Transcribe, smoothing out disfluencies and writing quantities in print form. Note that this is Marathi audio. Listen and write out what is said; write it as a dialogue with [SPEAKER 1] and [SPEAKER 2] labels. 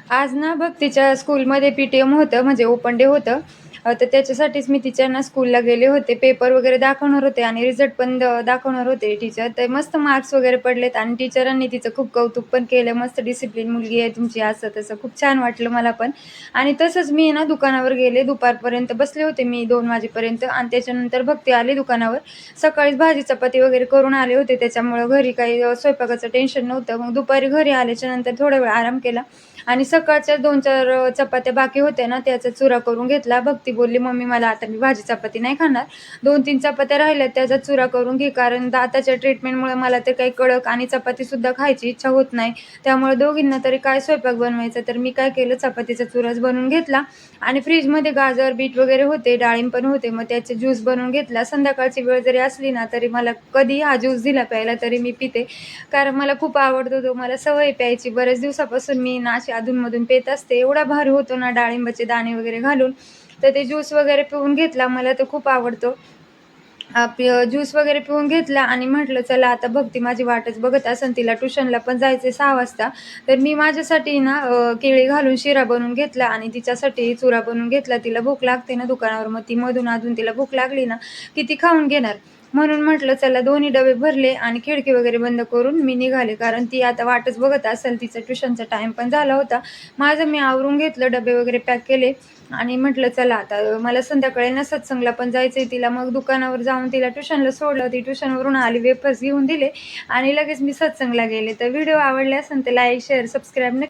[SPEAKER 1] आज ना भक्तीच्या स्कूलमध्ये पीटीएम होतं म्हणजे ओपन डे होतं. तर त्याच्यासाठीच मी तिच्या ना स्कूलला गेले होते. पेपर वगैरे दाखवणार होते आणि रिझल्ट पण दाखवणार होते टीचर. तर मस्त मार्क्स वगैरे पडलेत आणि टीचरांनी तिचं खूप कौतुक पण केलं. मस्त डिसिप्लिन मुलगी आहे तुमची, असं तसं. खूप छान वाटलं मला पण. आणि तसंच मी ना दुकानावर गेले. दुपारपर्यंत बसले होते मी 2 वाजेपर्यंत आणि त्याच्यानंतर भक्ती आली दुकानावर. सकाळीच भाजी चपाती वगैरे करून आले होते, त्याच्यामुळं घरी काही स्वयंपाकाचं टेन्शन नव्हतं. मग दुपारी घरी आल्याच्यानंतर थोडा वेळ आराम केला आणि सकाळच्या 2-4 चपात्या बाकी होत्या ना, त्याचा चुरा करून घेतला. भक्ती बोलली, "मम्मी मला आता मी भाजी चपाती नाही खाणार. 2-3 चपात्या राहिल्यात त्याचा चुरा करून घे, कारण दाताच्या ट्रीटमेंटमुळे मला तर काही कडक आणि चपातीसुद्धा खायची इच्छा होत नाही. त्यामुळे दोघींना तरी काय स्वयंपाक बनवायचा." तर मी काय केलं, चपातीचा चुराच बनवून घेतला आणि फ्रिजमध्ये गाजर, बीट वगैरे होते, डाळिंब पण होते. मग त्याचे ज्यूस बनवून घेतला. संध्याकाळची वेळ जरी असली ना, तरी मला कधीही हा ज्यूस दिला प्यायला तरी मी पिते. कारण मला खूप आवडतो तो. मला सवय आहे प्यायची. बऱ्याच दिवसापासून मी ना अशी अधूनमधून पीत असते. एवढा भारी होतो ना डाळिंबाचे दाणे वगैरे घालून. तर ते ज्यूस वगैरे पिऊन घेतला. मला तो खूप आवडतो. ज्यूस वगैरे पिऊन घेतला आणि म्हटलं चला आता भक्ती माझी वाटच बघत असेल. तिला ट्युशनला पण जायचंय 6 वाजता. तर मी माझ्यासाठी ना केळी घालून शिरा बनवून घेतला आणि तिच्यासाठी चुरा बनवून घेतला. तिला भूक लागते ना दुकानावर, मग ती मधून-अधून तिला भूक लागली ना, की ती खाऊन घेणार. म्हणून म्हटलं चला दोन्ही डबे भरले आणि खिडकी वगैरे बंद करून मी निघाले. कारण ती आता वाटच बघत असेल. तिचा ट्युशनचा टाईम पण झाला होता. माझं मी आवरून घेतलं, डबे वगैरे पॅक केले आणि म्हटलं चला आता मला संध्याकाळी ना सत्संगला पण जायचंय तिला. मग दुकानावर जाऊन तिला ट्युशनला सोडलं. ती ट्युशनवरून आली, वेफर्स घेऊन दिले आणि लगेच मी सत्संगला गेले. तर व्हिडिओ आवडले असेल तर लाईक, शेअर, सबस्क्राईब